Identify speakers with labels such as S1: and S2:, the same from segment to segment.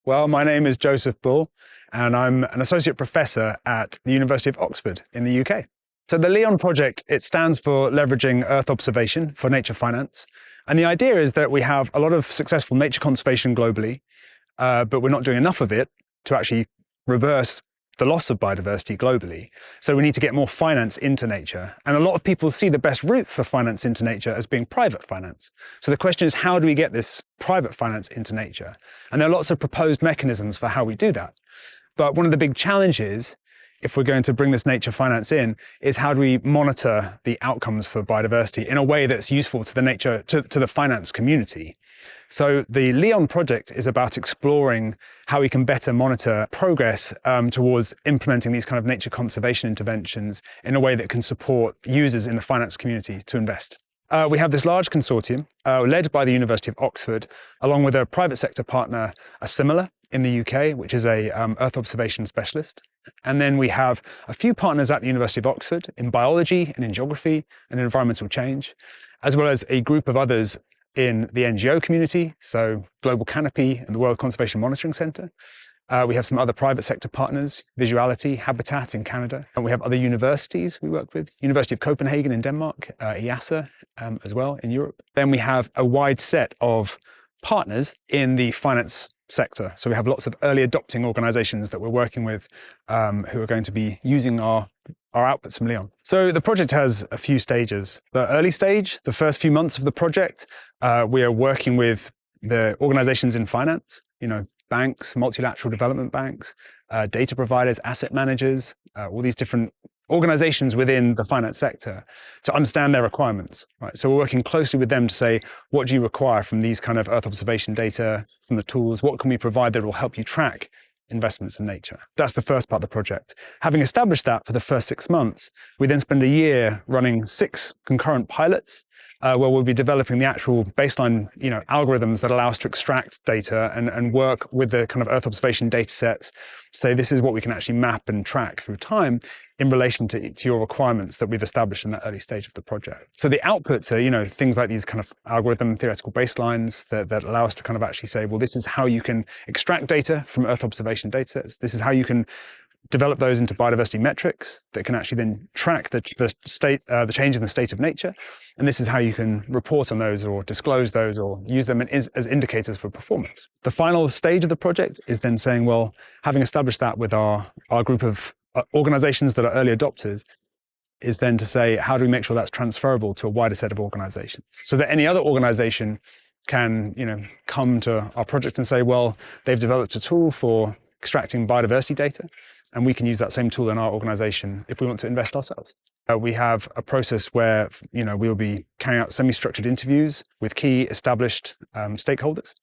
S1: Well, my name is Joseph Bull, and I'm an associate professor at the University of Oxford in the UK. So the LEON project, it stands for Leveraging Earth Observation for Nature Finance. And the idea is that we have a lot of successful nature conservation globally, but we're not doing enough of it to actually reverse the loss of biodiversity globally. So we need to get more finance into nature. And a lot of people see the best route for finance into nature as being private finance. So the question is, how do we get this private finance into nature? And there are lots of proposed mechanisms for how we do that. But one of the big challenges, if we're going to bring this nature finance in, is how do we monitor the outcomes for biodiversity in a way that's useful to the finance community. So the LEON project is about exploring how we can better monitor progress towards implementing these kind of nature conservation interventions in a way that can support users in the finance community to invest. We have this large consortium led by the University of Oxford, along with a private sector partner, Ascent in the UK, which is a Earth observation specialist. And then we have a few partners at the University of Oxford in biology and in geography and environmental change, as well as a group of others in the NGO community, so Global Canopy and the World Conservation Monitoring Centre. We have some other private sector partners, Visuality, Habitat in Canada. And we have other universities we work with, University of Copenhagen in Denmark, EASA as well in Europe. Then we have a wide set of partners in the finance sector. So we have lots of early adopting organizations that we're working with who are going to be using our outputs from LEON. So the project has a few stages. The early stage, the first few months of the project, we are working with the organizations in finance, banks, multilateral development banks, data providers, asset managers, all these different organizations within the finance sector to understand their requirements, right? So we're working closely with them to say, what do you require from these kind of Earth observation data, from the tools? What can we provide that will help you track investments in nature? That's the first part of the project. Having established that for the first 6 months, we then spend a year running 6 concurrent pilots where we'll be developing the actual baseline algorithms that allow us to extract data and work with the kind of Earth observation data sets, say this is what we can actually map and track through time in relation to your requirements that we've established in that early stage of the project. So the outputs are, things like these kind of algorithm theoretical baselines that allow us to kind of actually say, well, this is how you can extract data from Earth observation data sets. This is how you can develop those into biodiversity metrics that can actually then track the change in the state of nature. And this is how you can report on those or disclose those or use them as indicators for performance. The final stage of the project is then saying, well, having established that with our group of organizations that are early adopters, is then to say, how do we make sure that's transferable to a wider set of organizations so that any other organization can, come to our project and say, well, they've developed a tool for extracting biodiversity data, and we can use that same tool in our organization if we want to invest ourselves. We have a process where, we'll be carrying out semi-structured interviews with key established stakeholders.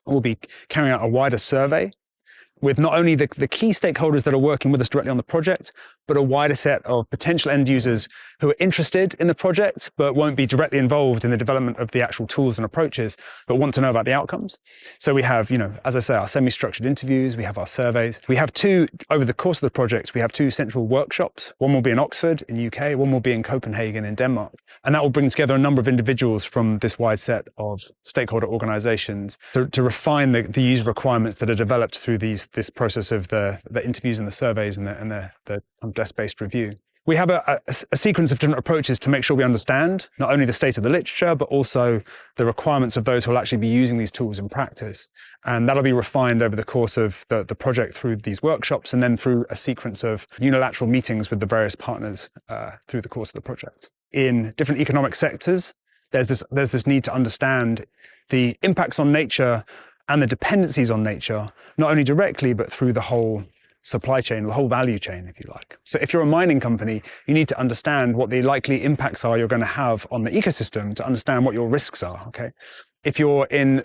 S1: We'll be carrying out a wider survey with not only the key stakeholders that are working with us directly on the project, but a wider set of potential end users who are interested in the project, but won't be directly involved in the development of the actual tools and approaches, but want to know about the outcomes. So we have, as I say, our semi-structured interviews, we have our surveys. We have over the course of the project, we have 2 central workshops. One will be in Oxford in the UK, one will be in Copenhagen in Denmark. And that will bring together a number of individuals from this wide set of stakeholder organizations to refine the user requirements that are developed through this process of the interviews and the surveys and the desk-based review. We have a sequence of different approaches to make sure we understand not only the state of the literature, but also the requirements of those who will actually be using these tools in practice. And that'll be refined over the course of the project through these workshops and then through a sequence of unilateral meetings with the various partners through the course of the project. In different economic sectors, there's this need to understand the impacts on nature and the dependencies on nature, not only directly, but through the whole supply chain, the whole value chain, if you like. So if you're a mining company, you need to understand what the likely impacts are you're going to have on the ecosystem to understand what your risks are, okay? If you're in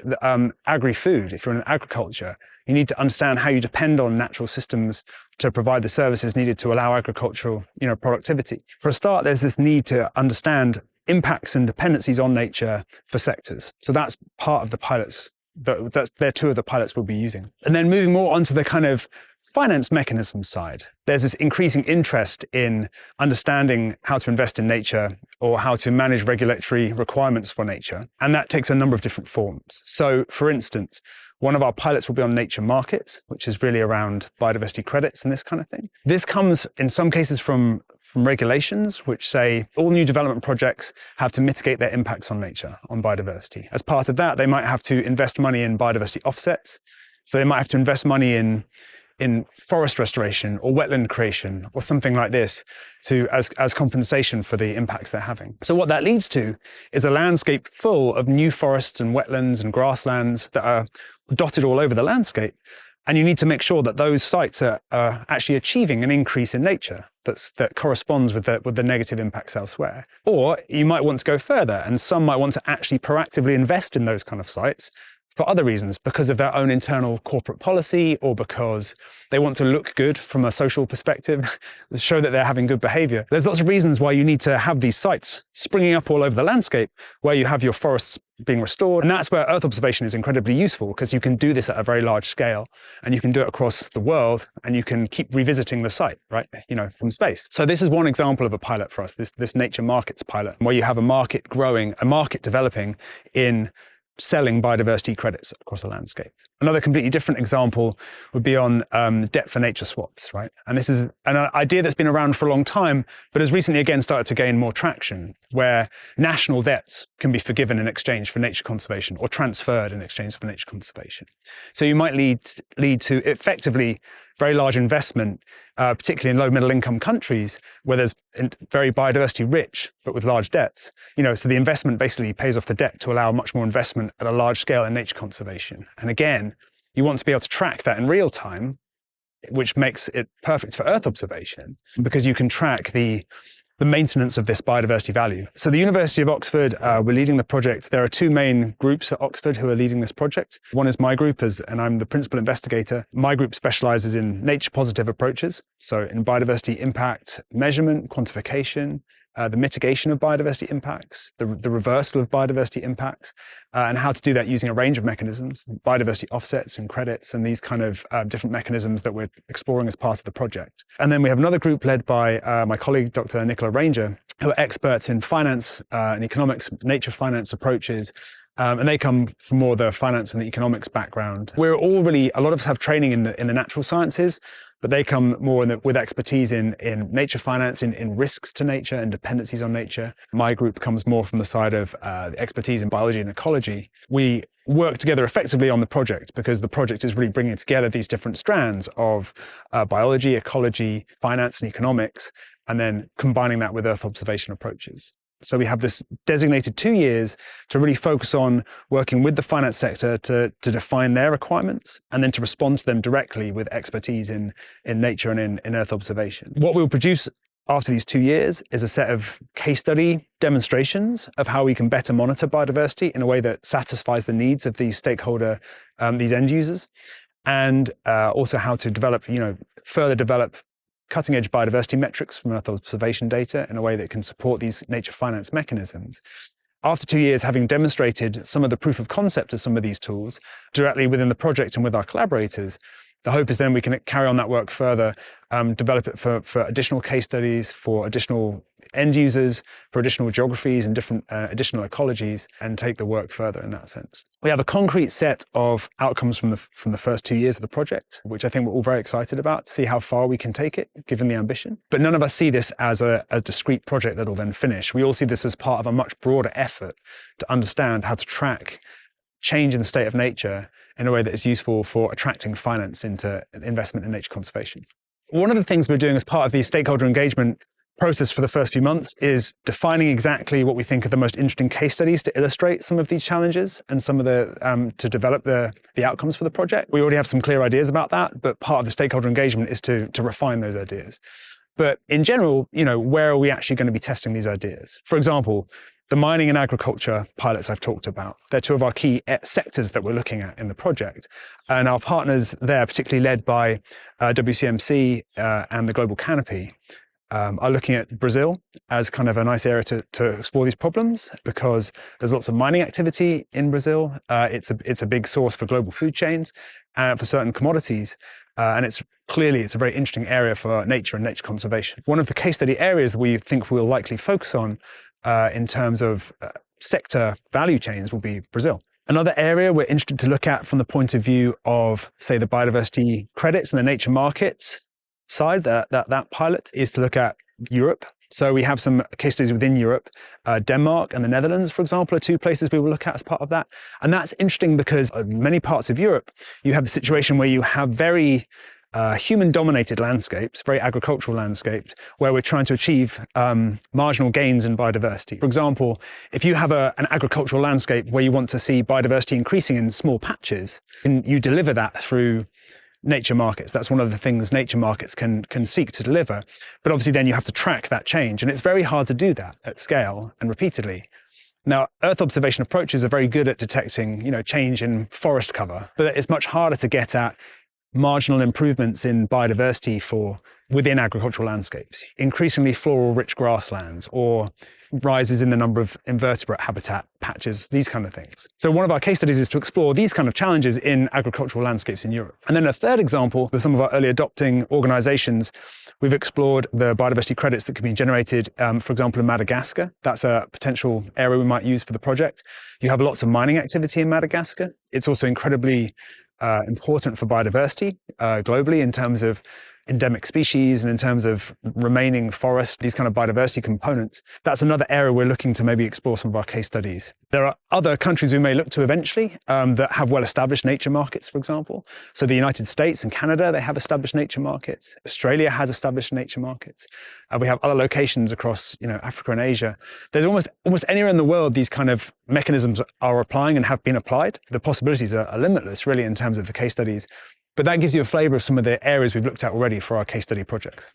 S1: agri-food, if you're in agriculture, you need to understand how you depend on natural systems to provide the services needed to allow agricultural, productivity. For a start, there's this need to understand impacts and dependencies on nature for sectors. So that's part of the pilots. They're 2 of the pilots we'll be using. And then moving more onto the kind of finance mechanism side, there's this increasing interest in understanding how to invest in nature or how to manage regulatory requirements for nature. And that takes a number of different forms. So for instance, One of our pilots will be on nature markets, which is really around biodiversity credits and this kind of thing. This comes in some cases from regulations, which say all new development projects have to mitigate their impacts on nature, on biodiversity. As part of that, they might have to invest money in biodiversity offsets. So they might have to invest money in forest restoration or wetland creation or something like this as compensation for the impacts they're having. So what that leads to is a landscape full of new forests and wetlands and grasslands that are dotted all over the landscape. And you need to make sure that those sites are actually achieving an increase in nature that corresponds with the negative impacts elsewhere. Or you might want to go further, and some might want to actually proactively invest in those kind of sites for other reasons, because of their own internal corporate policy, or because they want to look good from a social perspective, show that they're having good behavior. There's lots of reasons why you need to have these sites springing up all over the landscape, where you have your forests being restored. And that's where Earth observation is incredibly useful, because you can do this at a very large scale, and you can do it across the world, and you can keep revisiting the site, right? From space. So this is one example of a pilot for us, this nature markets pilot, where you have a market growing, a market developing in selling biodiversity credits across the landscape. Another completely different example would be on debt for nature swaps, right? And this is an idea that's been around for a long time, but has recently again started to gain more traction, where national debts can be forgiven in exchange for nature conservation, or transferred in exchange for nature conservation. So you might lead to effectively very large investment, particularly in low middle income countries where there's very biodiversity rich, but with large debts. So the investment basically pays off the debt to allow much more investment at a large scale in nature conservation. And again, you want to be able to track that in real time, which makes it perfect for Earth observation, because you can track the maintenance of this biodiversity value. So the University of Oxford, we're leading the project. There are two main groups at Oxford who are leading this project. One is my group, and I'm the principal investigator. My group specializes in nature positive approaches, so in biodiversity impact measurement, quantification, the mitigation of biodiversity impacts, the reversal of biodiversity impacts, and how to do that using a range of mechanisms, biodiversity offsets and credits, and these kind of different mechanisms that we're exploring as part of the project. And then we have another group led by my colleague, Dr. Nicola Ranger, who are experts in finance and economics, nature finance approaches, and they come from more the finance and the economics background. We're all a lot of us have training in the natural sciences, but they come more with expertise in nature finance, in risks to nature and dependencies on nature. My group comes more from the side of expertise in biology and ecology. We work together effectively on the project, because the project is really bringing together these different strands of biology, ecology, finance and economics, and then combining that with Earth observation approaches. So we have this designated 2 years to really focus on working with the finance sector to define their requirements, and then to respond to them directly with expertise in nature and in Earth observation. What we'll produce after these 2 years is a set of case study demonstrations of how we can better monitor biodiversity in a way that satisfies the needs of these these end users, and also how to further develop cutting-edge biodiversity metrics from Earth observation data in a way that can support these nature finance mechanisms. After 2 years, having demonstrated some of the proof of concept of some of these tools directly within the project and with our collaborators, the hope is then we can carry on that work further, develop it for additional case studies, for additional end users, for additional geographies and different additional ecologies, and take the work further in that sense. We have a concrete set of outcomes from the first 2 years of the project, which I think we're all very excited about, to see how far we can take it, given the ambition. But none of us see this as a discrete project that will then finish. We all see this as part of a much broader effort to understand how to track change in the state of nature in a way that is useful for attracting finance into investment in nature conservation. One of the things we're doing as part of the stakeholder engagement process for the first few months is defining exactly what we think are the most interesting case studies to illustrate some of these challenges and some of to develop the outcomes for the project. We already have some clear ideas about that, but part of the stakeholder engagement is to refine those ideas. But in general, where are we actually going to be testing these ideas? For example, the mining and agriculture pilots I've talked about, they're two of our key sectors that we're looking at in the project. And our partners there, particularly led by WCMC and the Global Canopy, are looking at Brazil as kind of a nice area to explore these problems, because there's lots of mining activity in Brazil. It's a big source for global food chains for certain commodities. And it's a very interesting area for nature and nature conservation. One of the case study areas that we think we'll likely focus on in terms of sector value chains will be Brazil. Another area we're interested to look at from the point of view of, say, the biodiversity credits and the nature markets side, that pilot, is to look at Europe. So we have some case studies within Europe. Denmark and the Netherlands, for example, are two places we will look at as part of that. And that's interesting because in many parts of Europe, you have the situation where you have very human-dominated landscapes, very agricultural landscapes, where we're trying to achieve marginal gains in biodiversity. For example, if you have an agricultural landscape where you want to see biodiversity increasing in small patches, and you deliver that through nature markets. That's one of the things nature markets can seek to deliver. But obviously then you have to track that change. And it's very hard to do that at scale and repeatedly. Now, Earth observation approaches are very good at detecting, change in forest cover, but it's much harder to get at marginal improvements in biodiversity within agricultural landscapes, increasingly floral-rich grasslands, or rises in the number of invertebrate habitat patches, these kind of things. So one of our case studies is to explore these kind of challenges in agricultural landscapes in Europe. And then a third example, with some of our early adopting organizations, we've explored the biodiversity credits that can be generated, for example, in Madagascar. That's a potential area we might use for the project. You have lots of mining activity in Madagascar. It's also incredibly important for biodiversity globally in terms of endemic species and in terms of remaining forest, these kind of biodiversity components. That's another area we're looking to maybe explore some of our case studies. There are other countries we may look to eventually that have well-established nature markets, for example. So the United States and Canada, they have established nature markets. Australia has established nature markets. We have other locations across Africa and Asia. There's almost anywhere in the world these kind of mechanisms are applying and have been applied. The possibilities are limitless, really, in terms of the case studies. But that gives you a flavor of some of the areas we've looked at already for our case study project.